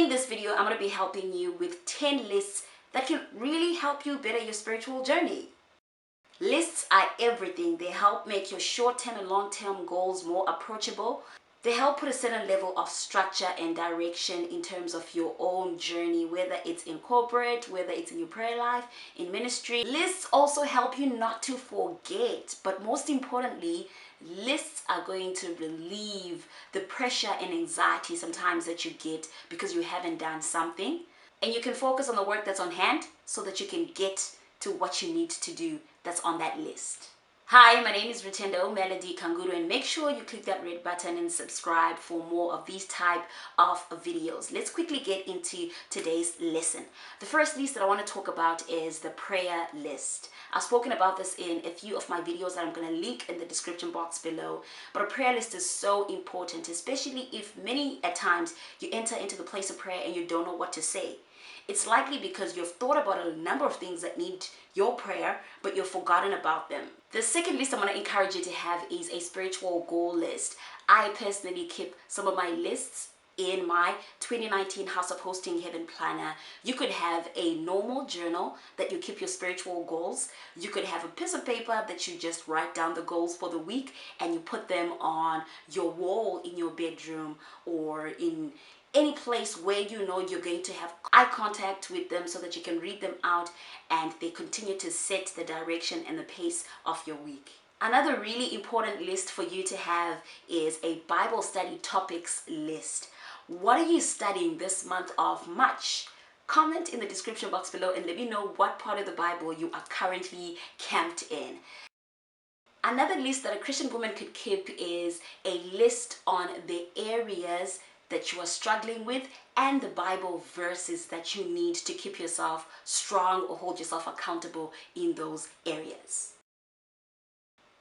In this video, I'm going to be helping you with 10 lists that can really help you better your spiritual journey. Lists are everything. They help make your short-term and long-term goals more approachable. They help put a certain level of structure and direction in terms of your own journey, whether it's in corporate, whether it's in your prayer life, in ministry. Lists also help you not to forget, but most importantly, lists are going to relieve the pressure and anxiety sometimes that you get because you haven't done something. And you can focus on the work that's on hand so that you can get to what you need to do that's on that list. Hi, my name is Rutendo Melody Kanguru, and make sure you click that red button and subscribe for more of these type of videos. Let's quickly get into today's lesson. The first list that I want to talk about is the prayer list. I've spoken about this in a few of my videos that I'm going to link in the description box below. But a prayer list is so important, especially if many at times you enter into the place of prayer and you don't know what to say. It's likely because you've thought about a number of things that need your prayer, but you've forgotten about them. The second list I'm going to encourage you to have is a spiritual goal list. I personally keep some of my lists in my 2019 House of Hosting Heaven Planner. You could have a normal journal that you keep your spiritual goals. You could have a piece of paper that you just write down the goals for the week and you put them on your wall in your bedroom or in any place where you know you're going to have eye contact with them so that you can read them out and they continue to set the direction and the pace of your week. Another really important list for you to have is a Bible study topics list. What are you studying this month of March? Comment in the description box below and let me know what part of the Bible you are currently camped in. Another list that a Christian woman could keep is a list on the areas that you are struggling with and the Bible verses that you need to keep yourself strong or hold yourself accountable in those areas.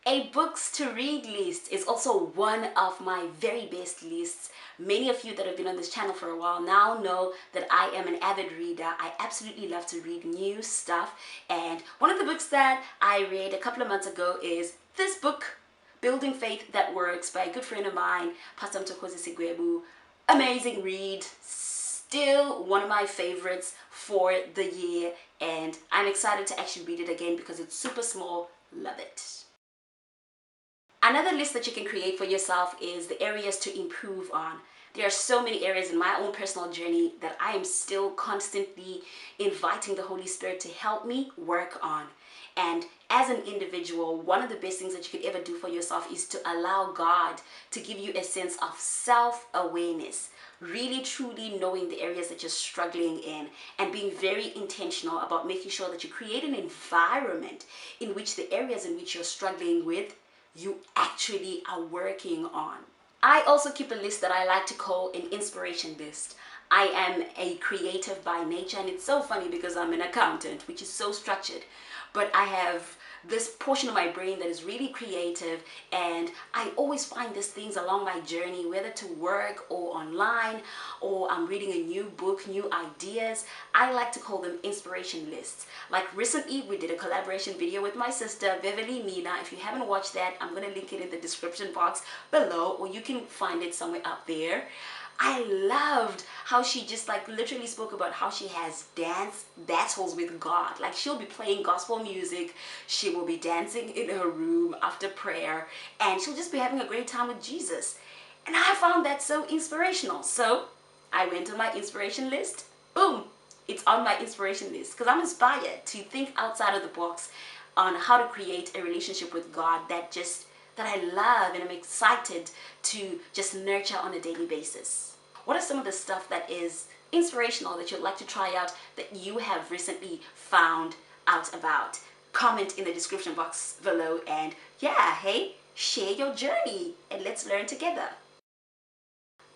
A books to read list is also one of my very best lists. Many of you that have been on this channel for a while now know that I am an avid reader. I absolutely love to read new stuff. And one of the books that I read a couple of months ago is this book, Building Faith That Works, by a good friend of mine, Pastor Mtokozi Sigwebu. Amazing read, still one of my favorites for the year, and I'm excited to actually read it again because it's super small. Love it. Another list that you can create for yourself is the areas to improve on. There are so many areas in my own personal journey that I am still constantly inviting the Holy Spirit to help me work on. And as an individual, one of the best things that you could ever do for yourself is to allow God to give you a sense of self-awareness, really truly knowing the areas that you're struggling in and being very intentional about making sure that you create an environment in which the areas in which you're struggling with, you actually are working on. I also keep a list that I like to call an inspiration list. I am a creative by nature, and it's so funny because I'm an accountant, which is so structured, but I have this portion of my brain that is really creative, and I always find these things along my journey, whether to work or online, or I'm reading a new book, new ideas. I like to call them inspiration lists. Like recently, we did a collaboration video with my sister, Beverly Nina. If you haven't watched that, I'm going to link it in the description box below, or you can find it somewhere up there. I loved how she just like literally spoke about how she has dance battles with God. Like she'll be playing gospel music, she will be dancing in her room after prayer, and she'll just be having a great time with Jesus. And I found that so inspirational. So I went on my inspiration list. Boom, it's on my inspiration list because I'm inspired to think outside of the box on how to create a relationship with God that I love and I'm excited to just nurture on a daily basis. What are some of the stuff that is inspirational that you'd like to try out that you have recently found out about? Comment in the description box below and yeah, hey, share your journey and let's learn together.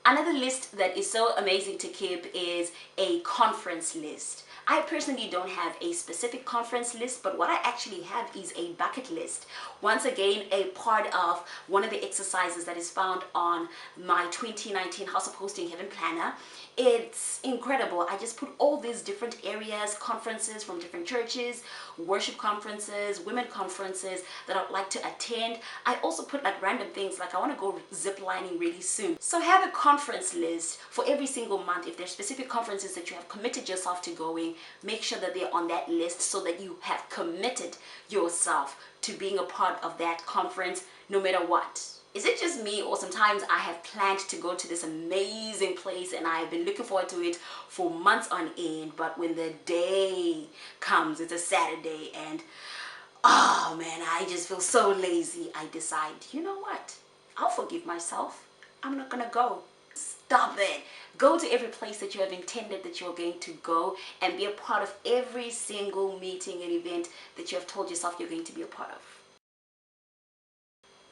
Another list that is so amazing to keep is a conference list. I personally don't have a specific conference list, but what I actually have is a bucket list. Once again, a part of one of the exercises that is found on my 2019 House of Hosting Heaven Planner It's incredible. I just put all these different areas, conferences from different churches, worship conferences, women conferences that I'd like to attend. I also put like random things like I want to go zip lining really soon. So have a conference list for every single month. If there's specific conferences that you have committed yourself to going, make sure that they're on that list so that you have committed yourself to being a part of that conference no matter what. Is it just me, or sometimes I have planned to go to this amazing place and I've been looking forward to it for months on end, but when the day comes, it's a Saturday, and oh man, I just feel so lazy. I decide, you know what? I'll forgive myself. I'm not gonna go. Stop it. Go to every place that you have intended that you're going to go and be a part of every single meeting and event that you have told yourself you're going to be a part of.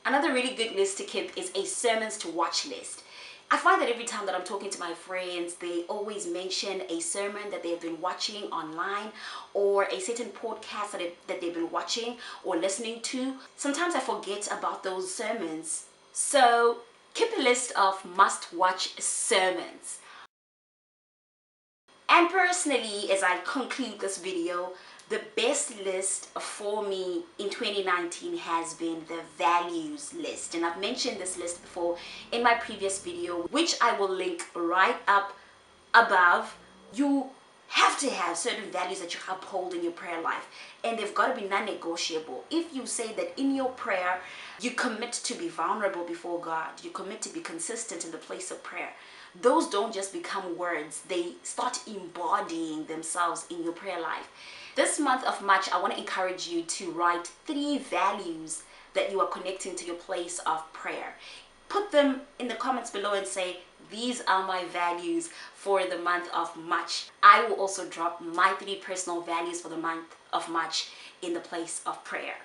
Another really good list to keep is a sermons to watch list. I find that every time that I'm talking to my friends, they always mention a sermon that they've been watching online or a certain podcast that they've been watching or listening to. Sometimes I forget about those sermons. So keep a list of must-watch sermons. And personally, as I conclude this video, the best list for me in 2019 has been the values list. And I've mentioned this list before in my previous video, which I will link right up above. You have to have certain values that you uphold in your prayer life, and they've got to be non-negotiable. If you say that in your prayer, you commit to be vulnerable before God, you commit to be consistent in the place of prayer, those don't just become words, they start embodying themselves in your prayer life. This month of March, I want to encourage you to write 3 values that you are connecting to your place of prayer. Put them in the comments below and say, these are my values for the month of March. I will also drop my 3 personal values for the month of March in the place of prayer.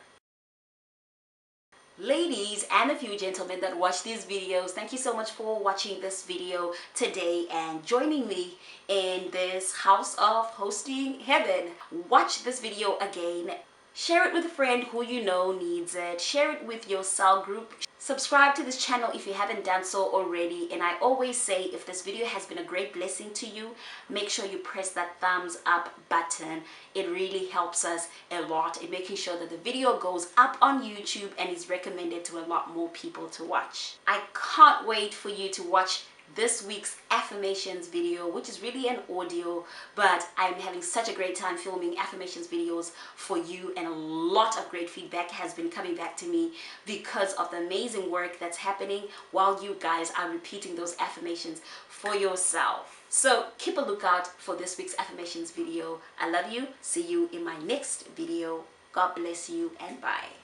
Ladies and a few gentlemen that watch these videos, thank you so much for watching this video today and joining me in this house of hosting heaven. Watch this video again. Share it with a friend who you know needs it. Share it with your cell group. Subscribe to this channel if you haven't done so already. And I always say, if this video has been a great blessing to you, make sure you press that thumbs up button. It really helps us a lot in making sure that the video goes up on YouTube and is recommended to a lot more people to watch. I can't wait for you to watch this week's affirmations video, which is really an audio, but I'm having such a great time filming affirmations videos for you, and a lot of great feedback has been coming back to me because of the amazing work that's happening while you guys are repeating those affirmations for yourself. So keep a lookout for this week's affirmations video. I love you. See you in my next video. God bless you and bye.